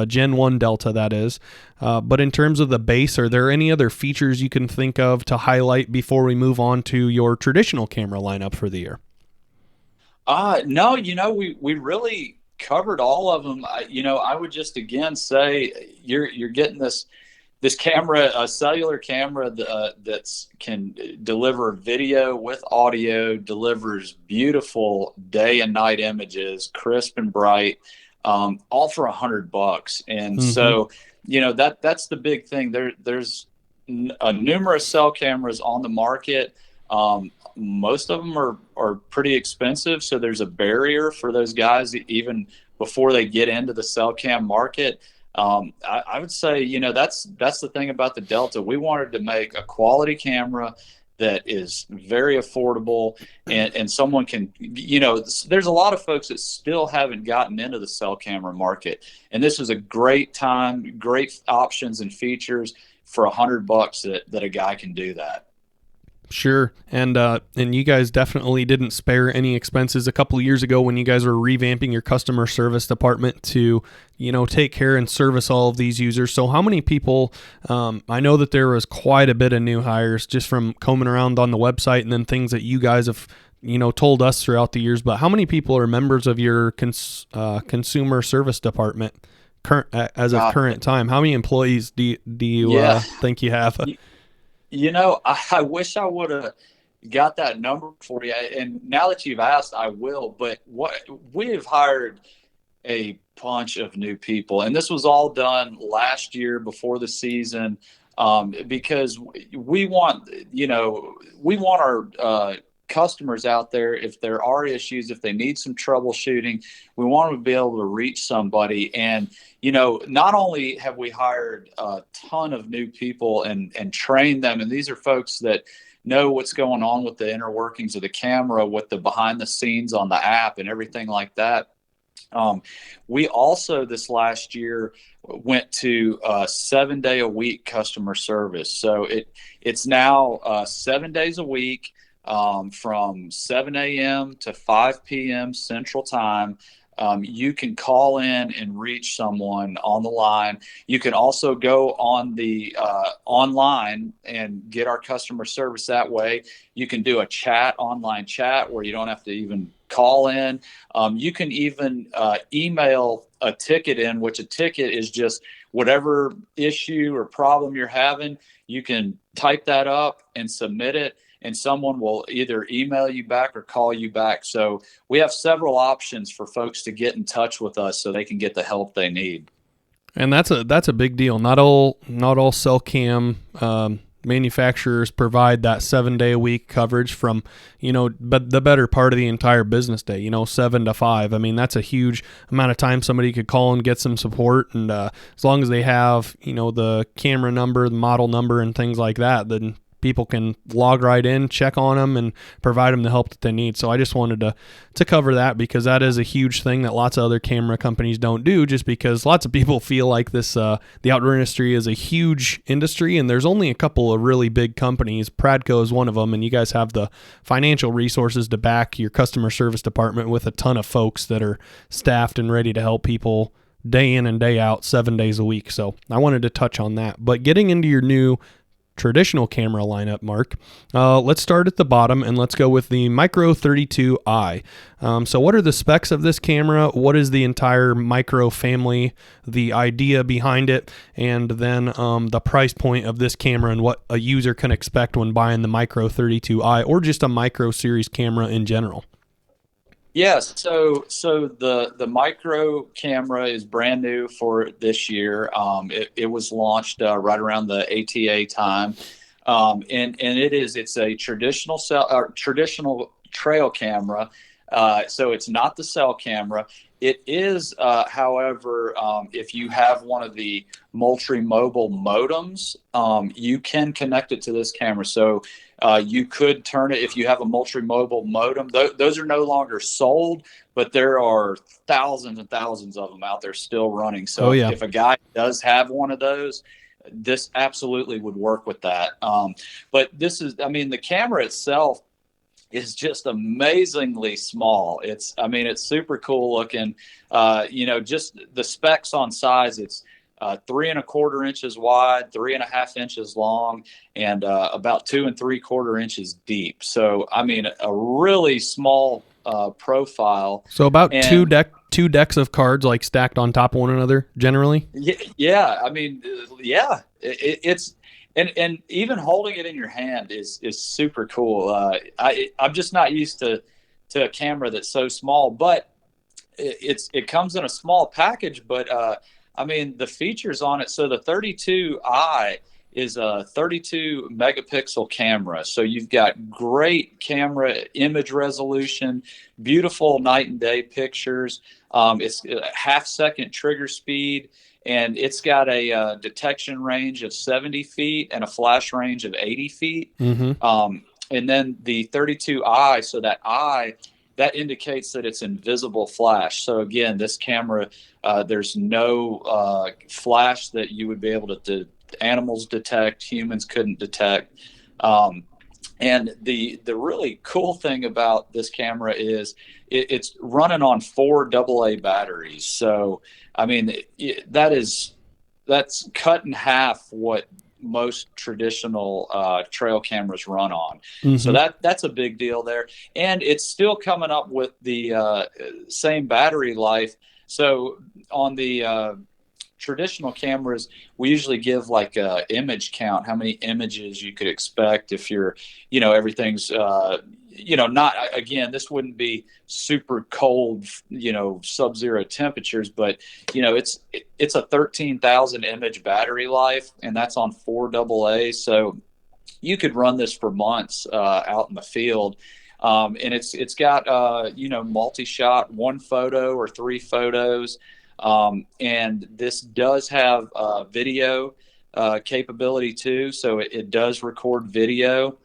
Gen 1 Delta that is. But in terms of the base, are there any other features you can think of to highlight before we move on to your traditional camera lineup for the year? No, we really covered all of them. I would just again say you're getting this camera, a cellular camera that can deliver video with audio, delivers beautiful day and night images, crisp and bright, all for $100. And so, that's the big thing. There's numerous cell cameras on the market. Most of them are pretty expensive, so there's a barrier for those guys even before they get into the cell cam market. I would say, that's the thing about the Delta. We wanted to make a quality camera that is very affordable, and someone can, there's a lot of folks that still haven't gotten into the cell camera market, and this is a great time, great options and features for $100 that a guy can do that. Sure, and you guys definitely didn't spare any expenses a couple of years ago when you guys were revamping your customer service department to, take care and service all of these users. So how many people? I know that there was quite a bit of new hires just from combing around on the website and then things that you guys have, told us throughout the years. But how many people are members of your consumer service department as of current time? How many employees do you think you have? I wish I would have got that number for you. And now that you've asked, I will. But we've hired a bunch of new people, and this was all done last year before the season, because we want our customers out there, if there are issues, if they need some troubleshooting, we want them to be able to reach somebody. And not only have we hired a ton of new people and trained them, and these are folks that know what's going on with the inner workings of the camera, with the behind the scenes on the app and everything like that. We also this last year went to 7-day-a-week customer service. So it's now 7 days a week, from 7 a.m. to 5 p.m. Central Time. You can call in and reach someone on the line. You can also go on the online and get our customer service that way. You can do a online chat where you don't have to even call in. You can even email a ticket in, which a ticket is just whatever issue or problem you're having. You can type that up and submit it, and someone will either email you back or call you back. So we have several options for folks to get in touch with us so they can get the help they need. And that's a big deal. Not all cell cam manufacturers provide that 7-day-a-week coverage from, but the better part of the entire business day, 7 to 5. I mean, that's a huge amount of time somebody could call and get some support. And as long as they have, the camera number, the model number, and things like that, then people can log right in, check on them, and provide them the help that they need. So I just wanted to cover that, because that is a huge thing that lots of other camera companies don't do, just because lots of people feel like this the outdoor industry is a huge industry, and there's only a couple of really big companies. Pradco is one of them, and you guys have the financial resources to back your customer service department with a ton of folks that are staffed and ready to help people day in and day out, 7 days a week. So I wanted to touch on that. But getting into your new traditional camera lineup, Mark, let's start at the bottom and let's go with the Micro 32i. So what are the specs of this camera? What is the entire Micro family, the idea behind it, and then the price point of this camera and what a user can expect when buying the Micro 32i or just a Micro series camera in general? Yes, so the micro camera is brand new for this year. It was launched right around the ATA time, and it's a traditional trail camera. So it's not the cell camera. It is, however, if you have one of the Moultrie mobile modems, you can connect it to this camera. So you could turn it if you have a Moultrie mobile modem. Those are no longer sold, but there are thousands and thousands of them out there still running. So if a guy does have one of those, this absolutely would work with that. But the camera itself is just amazingly small. It's super cool looking. Just the specs on size, it's 3¼ inches wide, 3.5 inches long, and about 2 3/4 inches deep. So, a really small profile. So about two decks of cards like stacked on top of one another, generally. Yeah. It's and even holding it in your hand is super cool. I'm just not used to a camera that's so small, but it comes in a small package. But the features on it. So the 32i is a 32 megapixel camera. So you've got great camera image resolution, beautiful night and day pictures. It's a half-second trigger speed, and it's got a detection range of 70 feet and a flash range of 80 feet. Mm-hmm. And then the 32i, so that I that indicates that it's invisible flash. So again, this camera, there's no flash that you would be able to animals detect, humans couldn't detect. And the really cool thing about this camera is it's running on 4 AA batteries. So I mean, that's cut in half what most traditional trail cameras run on. So Mm-hmm. that's a big deal there, and it's still coming up with the same battery life. So on the traditional cameras, we usually give like a image count, how many images you could expect if you're, everything's, not, again, this wouldn't be super cold, sub-zero temperatures, but, it's a 13,000 image battery life, and that's on 4 AA. So you could run this for months out in the field. And it's got multi-shot, 1 photo or 3 photos, and this does have video capability too, so it does record video.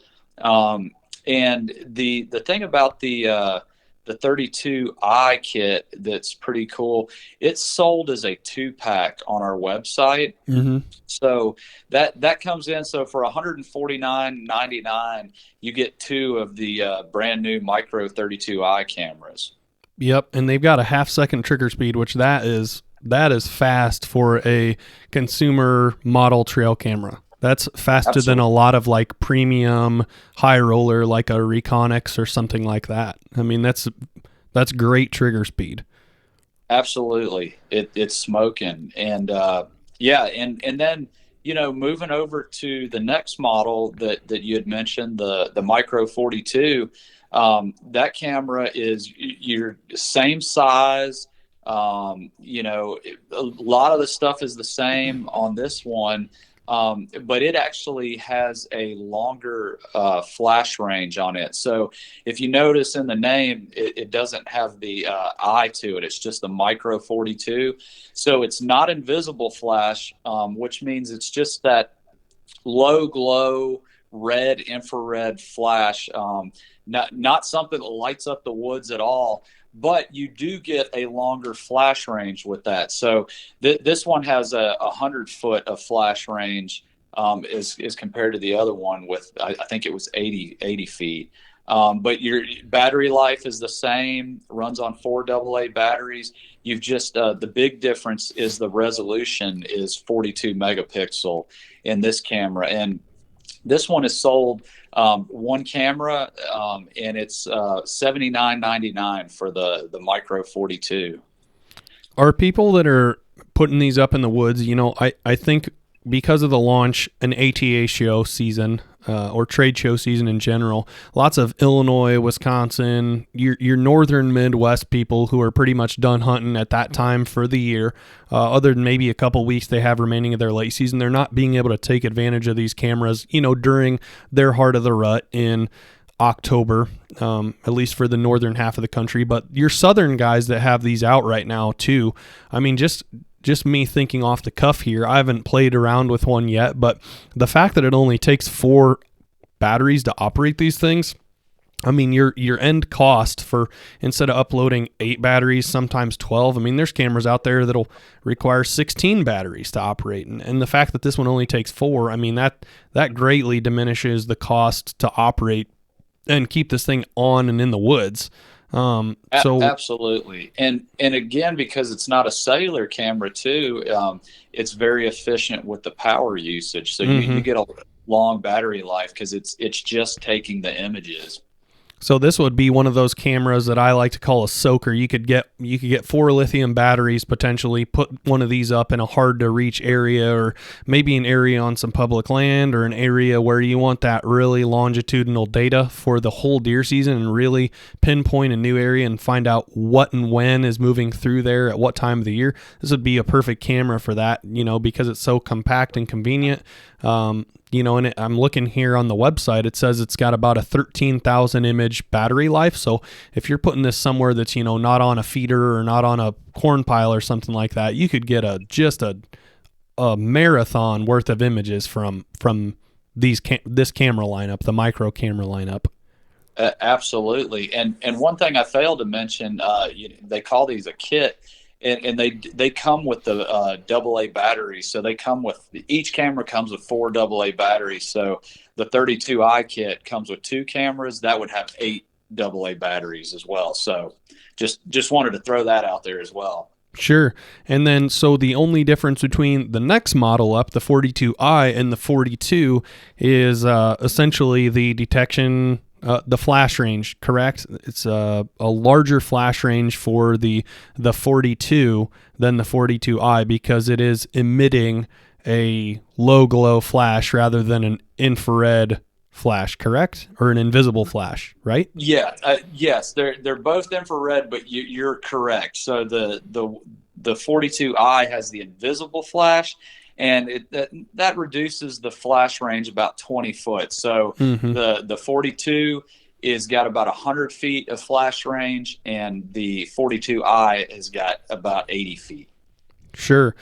And the thing about the 32i kit that's pretty cool, it's sold as a 2-pack on our website. Mm-hmm. So that comes in. So for $149.99, you get 2 of the brand new micro 32i cameras. Yep, and they've got a half-second trigger speed, which that is fast for a consumer model trail camera. That's faster than Absolutely. a lot of like premium high roller, like a Reconyx or something like that. I mean, that's great trigger speed. Absolutely. It's smoking. And yeah, and then, moving over to the next model that you had mentioned, the Micro 42, that camera is your same size. A lot of the stuff is the same on this one. But it actually has a longer flash range on it. So if you notice in the name, it doesn't have the eye to it. It's just the Micro 42. So it's not invisible flash, which means it's just that low glow red infrared flash. Not something that lights up the woods at all, but you do get a longer flash range with that. So this one has a 100 foot of flash range, is compared to the other one with, I think it was 80 feet. But your battery life is the same, runs on 4 AA batteries. You've just, the big difference is the resolution is 42 megapixel in this camera. And this one is sold one camera, and it's $79.99 for the Micro 42. Are people that are putting these up in the woods, I think because of the launch and ATA show season, or trade show season in general, lots of Illinois, Wisconsin, your northern Midwest people who are pretty much done hunting at that time for the year, other than maybe a couple weeks they have remaining of their late season, they're not being able to take advantage of these cameras, during their heart of the rut in October, at least for the northern half of the country. But your southern guys that have these out right now too, I mean, just me thinking off the cuff here, I haven't played around with one yet, but the fact that it only takes 4 batteries to operate these things, I mean, your end cost for, instead of uploading 8 batteries, sometimes 12, I mean, there's cameras out there that'll require 16 batteries to operate. And the fact that this one only takes 4, I mean, that greatly diminishes the cost to operate and keep this thing on and in the woods. So Absolutely. And again, because it's not a cellular camera too, it's very efficient with the power usage. So you get a long battery life because it's just taking the images. So this would be one of those cameras that I like to call a soaker. You could get 4 lithium batteries, potentially put one of these up in a hard to reach area, or maybe an area on some public land, or an area where you want that really longitudinal data for the whole deer season and really pinpoint a new area and find out what and when is moving through there at what time of the year. This would be a perfect camera for that, because it's so compact and convenient. And I'm looking here on the website, it says it's got about a 13,000 image battery life. So if you're putting this somewhere that's, not on a feeder or not on a corn pile or something like that, you could get just a marathon worth of images from this camera lineup, the micro camera lineup. Absolutely. And one thing I failed to mention, they call these a kit, and they come with the AA batteries. So they come with each camera comes with 4 AA batteries. So the 32i kit comes with 2 cameras that would have 8 AA batteries as well. So just wanted to throw that out there as well. Sure. And then, so the only difference between the next model up, the 42i, and the 42 is essentially the detection, the flash range, correct? It's a larger flash range for the 42 than the 42i because it is emitting a low glow flash rather than an infrared flash, correct? Or an invisible flash, right? Yeah, yes, they're both infrared, but you're correct. So the 42i has the invisible flash, and that reduces the flash range about 20 foot. So Mm-hmm. the 42 is got about 100 feet of flash range, and the 42i has got about 80 feet. Sure.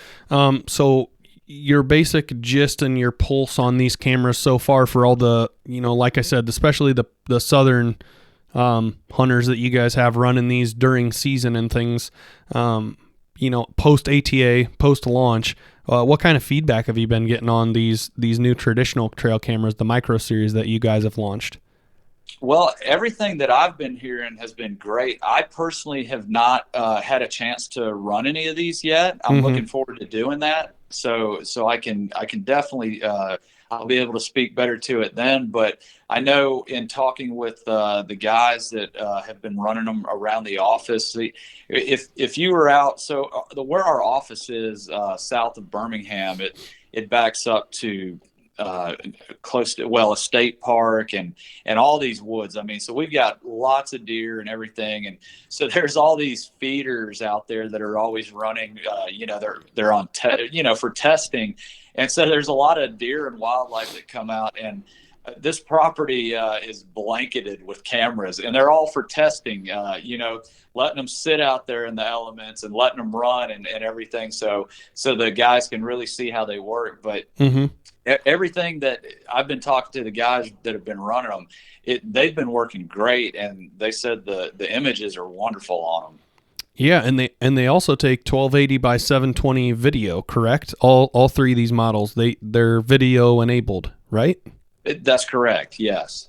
So your basic gist and your pulse on these cameras so far for all the, like I said, especially the southern hunters that you guys have running these during season and things, post ATA, post launch, what kind of feedback have you been getting on these new traditional trail cameras, the micro series that you guys have launched? Well, everything that I've been hearing has been great. I personally have not had a chance to run any of these yet. I'm Mm-hmm. looking forward to doing that. So I can definitely I'll be able to speak better to it then. But I know in talking with the guys that have been running them around the office, if you were out, so where our office is south of Birmingham, it backs up to close to a state park and all these woods. I mean, so we've got lots of deer and everything, and so there's all these feeders out there that are always running. They're on for testing, and so there's a lot of deer and wildlife that come out, and this property is blanketed with cameras, and they're all for testing. Letting them sit out there in the elements and letting them run and everything, so the guys can really see how they work. But Mm-hmm. everything that I've been talking to the guys that have been running them, they've been working great, and they said the images are wonderful on them. Yeah, and they also take 1280 by 720 video, correct? All three of these models, they're video enabled, right? That's correct. Yes.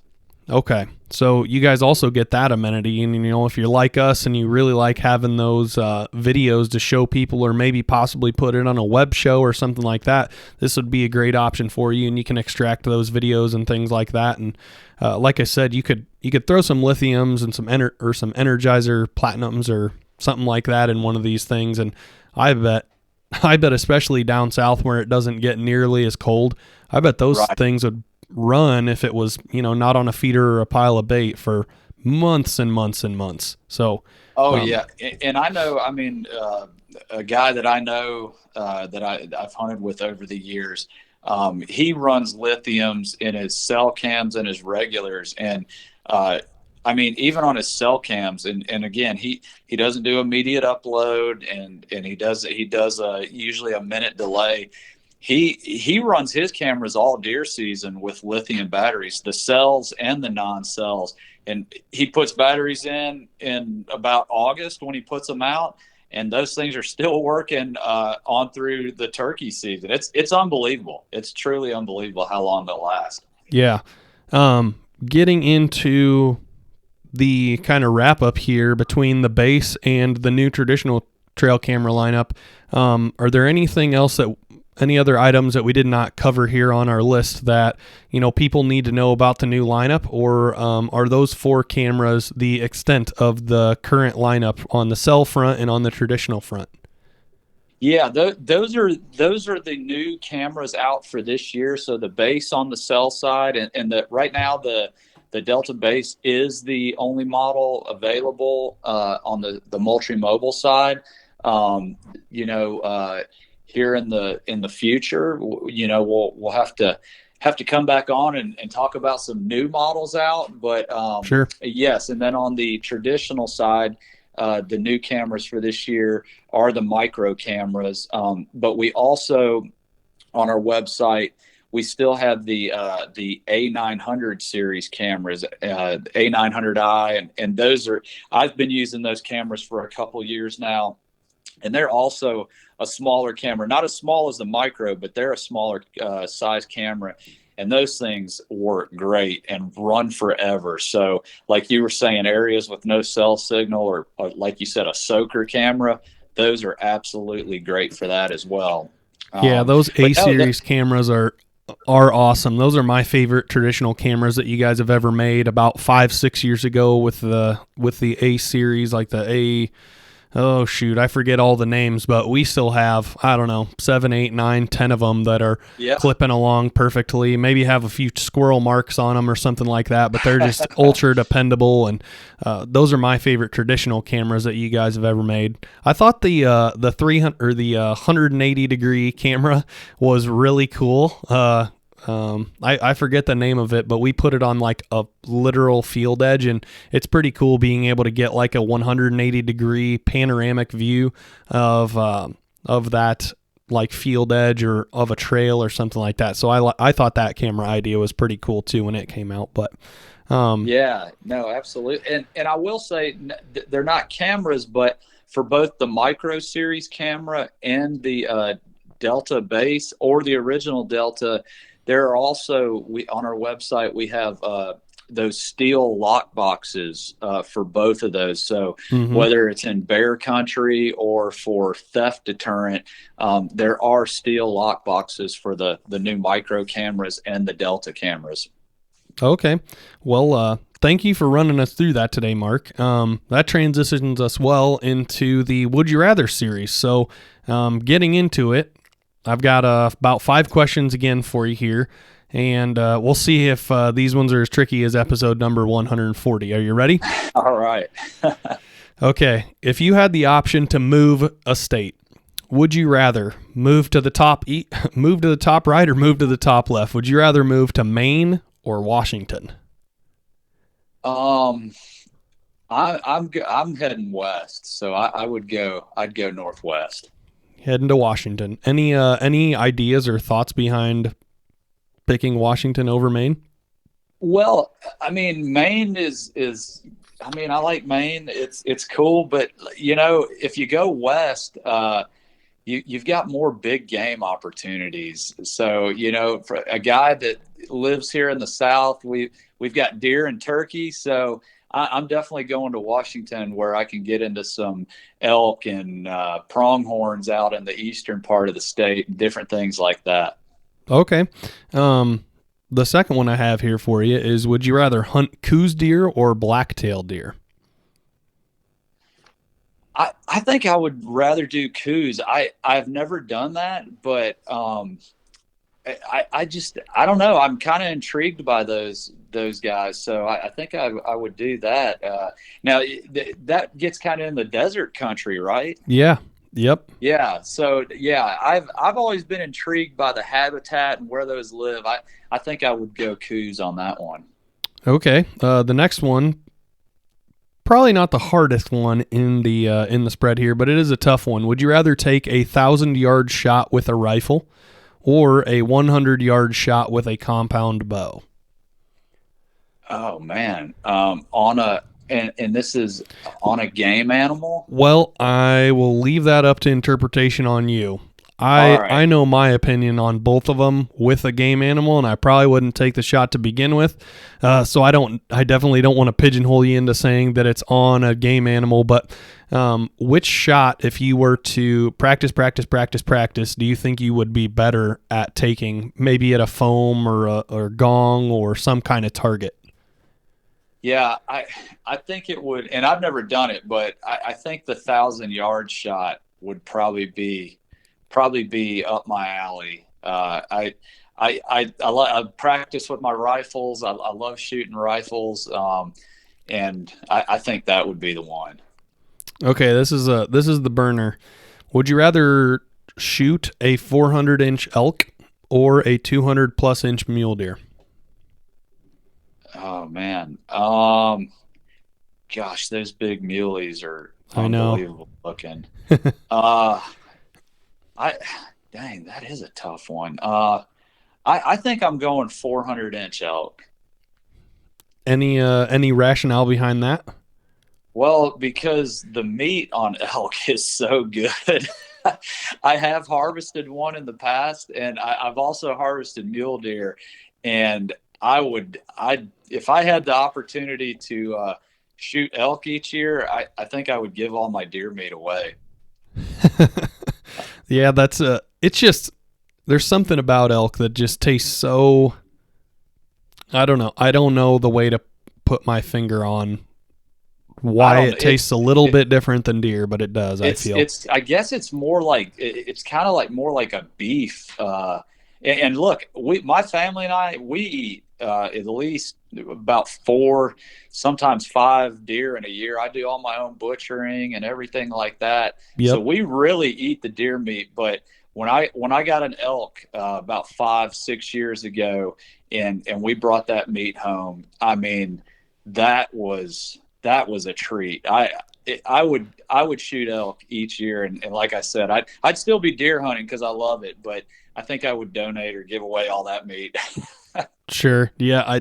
Okay. So you guys also get that amenity, and if you're like us and you really like having those videos to show people, or maybe possibly put it on a web show or something like that, this would be a great option for you, and you can extract those videos and things like that. And like I said, you could throw some lithiums and some some Energizer platinums or something like that in one of these things, and I bet especially down south where it doesn't get nearly as cold, I bet those Right. things would run if it was not on a feeder or a pile of bait for months and months and months. So Oh yeah, and I know. I mean, a guy that I know that I've hunted with over the years. He runs lithiums in his cell cams and his regulars, and I mean, even on his cell cams, and again, he doesn't do immediate upload, and he does usually a minute delay. He runs his cameras all deer season with lithium batteries, the cells and the non-cells, and he puts batteries in about August when he puts them out, and those things are still working on through the turkey season. It's unbelievable. It's truly unbelievable how long they'll last. yeah, getting into the kind of wrap up here between the base and the new traditional trail camera lineup, are there any other items that we did not cover here on our list that people need to know about the new lineup, or are those 4 cameras the extent of the current lineup on the cell front and on the traditional front? Yeah, those are the new cameras out for this year. So the base on the cell side, and right now the Delta base is the only model available on the Moultrie mobile side. Um, you know, Here in the future, we'll have to come back on and talk about some new models out. But Sure. yes, and then on the traditional side, the new cameras for this year are the micro cameras. But we also, on our website, we still have the A900 series cameras, A900i, and those are, I've been using those cameras for a couple years now, and they're also a smaller camera, not as small as the micro, but they're a smaller size camera, and those things work great and run forever. So like you were saying, areas with no cell signal, or like you said, a soaker camera, those are absolutely great for that as well. Yeah, those But A no, series cameras are awesome. Those are my favorite traditional cameras that you guys have ever made. About 5-6 years ago with the A series, like the A. Oh shoot, I forget all the names, but we still have, I don't know, 7, 8, 9, 10 of them that are yeah. clipping along perfectly. Maybe have a few squirrel marks on them or something like that, but they're just ultra dependable. And those are my favorite traditional cameras that you guys have ever made. I thought the 300 or the 180 degree camera was really cool. I forget the name of it, but we put it on like a literal field edge, and it's pretty cool being able to get like a 180 degree panoramic view of that like field edge or of a trail or something like that. So I thought that camera idea was pretty cool too when it came out. But yeah, no, absolutely. And I will say they're not cameras, but for both the micro series camera and the Delta base or the original Delta, there are also, we on our website we have those steel lock boxes for both of those. So whether it's in bear country or for theft deterrent, there are steel lock boxes for the new micro cameras and the Delta cameras. Okay. Well, thank you for running us through that today, Mark. That transitions us well into the Would You Rather series. So getting into it, I've got about 5 questions again for you here, and we'll see if these ones are as tricky as episode number 140. Are you ready? All right. Okay. If you had the option to move a state, would you rather move to the top move to the top right or move to the top left? Would you rather move to Maine or Washington? I'm heading west, so I'd go northwest. Heading to Washington. Any ideas or thoughts behind picking Washington over Maine? Well, I mean, Maine is I mean, I like Maine. It's cool, but you know, if you go west, you've got more big game opportunities. So, you know, for a guy that lives here in the South, we've got deer and turkey. So I'm definitely going to Washington, where I can get into some elk and pronghorns out in the eastern part of the state and different things like that. Okay. The second one I have here for you is, would you rather hunt Coos deer or black-tailed deer? I think I would rather do Coos. I've never done that, but I don't know. I'm kind of intrigued by those guys, so I think I would do that. Now that gets kind of in the desert country, right? Yeah. Yep. Yeah. So yeah, I've always been intrigued by the habitat and where those live. I think I would go Coos on that one. Okay. The next one, probably not the hardest one in the spread here, but it is a tough one. Would you rather take a 1,000-yard shot with a rifle or a 100-yard shot with a compound bow? Oh man, and this is on a game animal. Well, I will leave that up to interpretation on you. All right. I know my opinion on both of them with a game animal, and I probably wouldn't take the shot to begin with. So I definitely don't want to pigeonhole you into saying that it's on a game animal. But which shot, if you were to practice, do you think you would be better at taking? Maybe at a foam or gong or some kind of target. Yeah, I think it would, and I've never done it, but I think the 1,000-yard shot would probably be up my alley. I practice with my rifles. I love shooting rifles, and I think that would be the one. Okay, this is the burner. Would you rather shoot a 400-inch elk or a 200+ inch mule deer? Oh man, gosh, those big muleys are I know. unbelievable looking. Dang, that is a tough one. I think I'm going 400-inch elk. Any rationale behind that? Well, because the meat on elk is so good. I have harvested one in the past, and I've also harvested mule deer. And if I had the opportunity to shoot elk each year, I think I would give all my deer meat away. Yeah, it's just there's something about elk that just tastes so, I don't know. I don't know the way to put my finger on I why don't it know. tastes a little bit different than deer, but it does, I feel. I guess it's more like it's kind of like more like a beef. And look, my family and we eat at least about four, sometimes five deer in a year. I do all my own butchering and everything like that. So Yep. we really eat the deer meat. But when I got an elk about 5, 6 years ago, and we brought that meat home, I mean, that was a treat. I would shoot elk each year, and like I said, I'd still be deer hunting because I love it, but I think I would donate or give away all that meat. Sure. Yeah,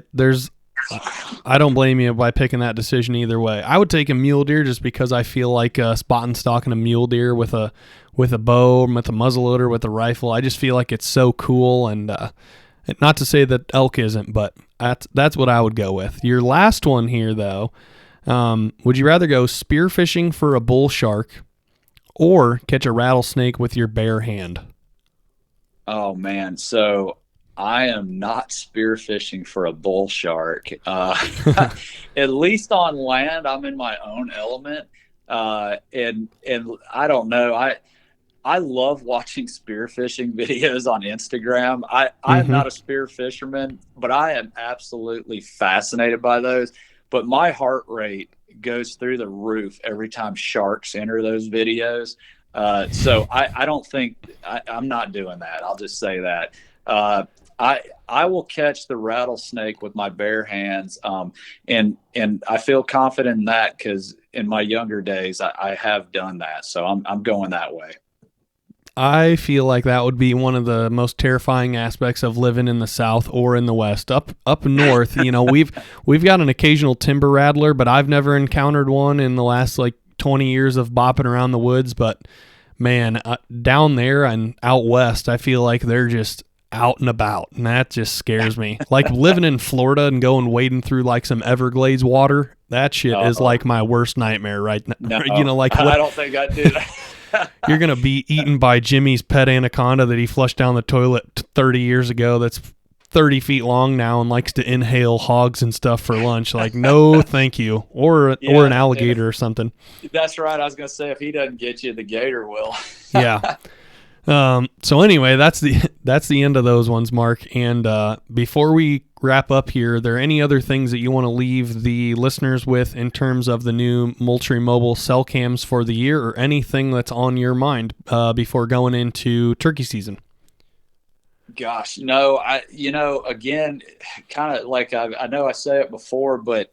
I don't blame you by picking that decision either way. I would take a mule deer just because I feel like spotting stalking a mule deer with a bow, with a muzzleloader, with a rifle. I just feel like it's so cool, and not to say that elk isn't, but that's what I would go with. Your last one here, though, would you rather go spearfishing for a bull shark or catch a rattlesnake with your bare hand? Oh man, so I am not spearfishing for a bull shark. At least on land, I'm in my own element, and I don't know. I love watching spearfishing videos on Instagram. I am Mm-hmm. not a spear fisherman, but I am absolutely fascinated by those. But my heart rate goes through the roof every time sharks enter those videos. So I don't think I'm not doing that. I'll just say that. Uh, I will catch the rattlesnake with my bare hands, and I feel confident in that because in my younger days I have done that. So I'm going that way. I feel like that would be one of the most terrifying aspects of living in the South or in the West. Up north, we've got an occasional timber rattler, but I've never encountered one in the last like 20 years of bopping around the woods. But man, down there and out west, I feel like they're just out and about, and that just scares me. Like living in Florida and going wading through like some Everglades water, that shit is Oh like my worst nightmare right now. no, Like I what don't think I do that. you're going to be eaten by Jimmy's pet anaconda that he flushed down the toilet 30 years ago that's 30 feet long now and likes to inhale hogs and stuff for lunch. Like, no, thank you. Or an Yeah, and alligator or something. that's right. I was gonna say if he doesn't get you, the gator will. Yeah. So anyway, that's the end of those ones, Mark. And before we wrap up here, are there any other things that you want to leave the listeners with in terms of the new Moultrie mobile cell cams for the year, or anything that's on your mind before going into turkey season? Gosh, no, again, kind of like I know I say it before, but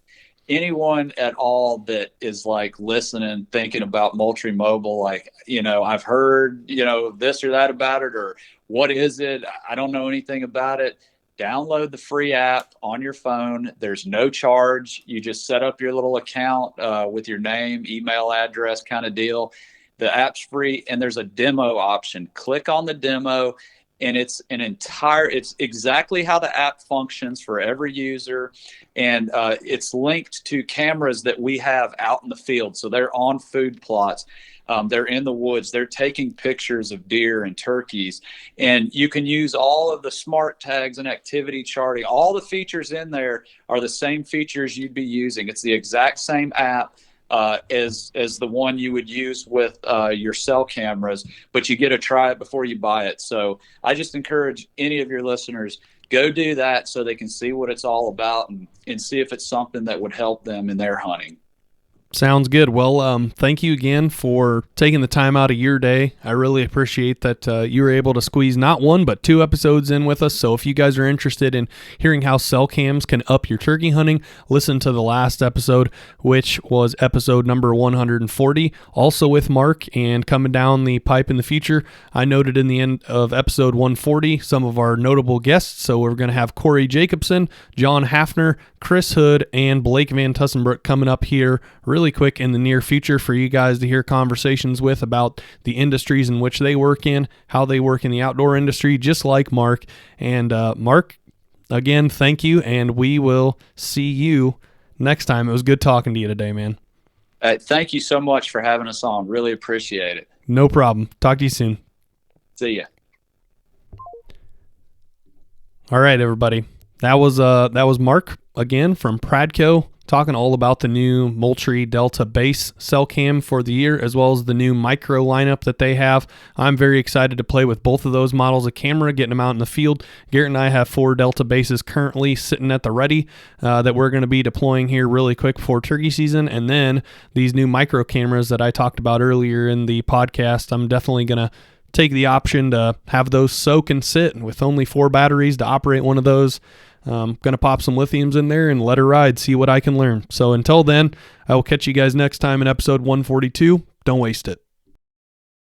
anyone at all that is like listening, thinking about Moultrie Mobile, like, I've heard, this or that about it, or what is it? I don't know anything about it. Download the free app on your phone. There's no charge. You just set up your little account with your name, email address kind of deal. The app's free, and there's a demo option. Click on the demo, and it's exactly how the app functions for every user, and it's linked to cameras that we have out in the field, so they're on food plots. They're in the woods, they're taking pictures of deer and turkeys, and you can use all of the smart tags and activity charting. All the features in there are the same features you'd be using. It's the exact same app as the one you would use with your cell cameras, but you get to try it before you buy it. So I just encourage any of your listeners, go do that so they can see what it's all about, and see if it's something that would help them in their hunting. Sounds good. Well, thank you again for taking the time out of your day. I really appreciate that you were able to squeeze not one, but 2 episodes in with us. So if you guys are interested in hearing how cell cams can up your turkey hunting, listen to the last episode, which was episode number 140, also with Mark. And coming down the pipe in the future, I noted in the end of episode 140 some of our notable guests. So we're going to have Corey Jacobson, John Hafner, Chris Hood, and Blake Van Tussenbrook coming up here really quick in the near future for you guys to hear conversations with about the industries in which they work in, how they work in the outdoor industry, just like Mark. And Mark, again, thank you, and we will see you next time. It was good talking to you today, man. Thank you so much for having us on. Really appreciate it. No problem. Talk to you soon. See ya. All right, everybody. That was Mark again from Pradco, talking all about the new Moultrie Delta base cell cam for the year, as well as the new micro lineup that they have. I'm very excited to play with both of those models of camera, getting them out in the field. Garrett and I have 4 Delta bases currently sitting at the ready that we're going to be deploying here really quick for turkey season. And then these new micro cameras that I talked about earlier in the podcast, I'm definitely going to take the option to have those soak and sit with only 4 batteries to operate one of those. Going to pop some lithiums in there and let her ride, see what I can learn. So until then, I will catch you guys next time in episode 142. Don't waste it.